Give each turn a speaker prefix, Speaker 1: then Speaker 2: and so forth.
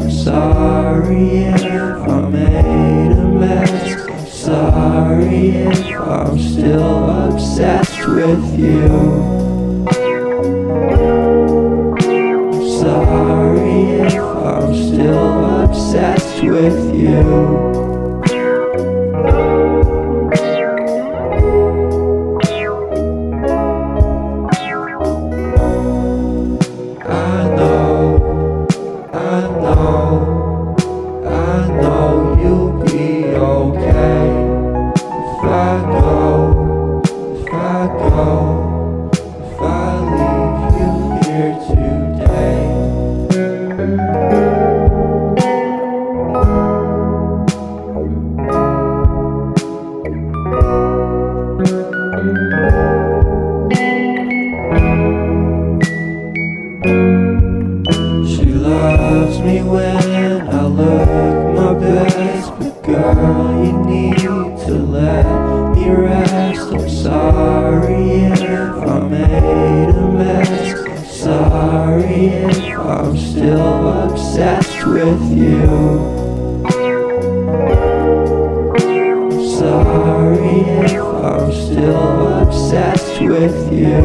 Speaker 1: I'm sorry if I made a mess. I'm sorry if I'm still obsessed with you. I'm sorry if I'm still obsessed with you. I know you'll be okay if I leave you here today. She loves me when I look my best, but girl, you need to let me rest. I'm sorry if I made a mess. I'm sorry if I'm still obsessed with you. I'm sorry if I'm still obsessed with you.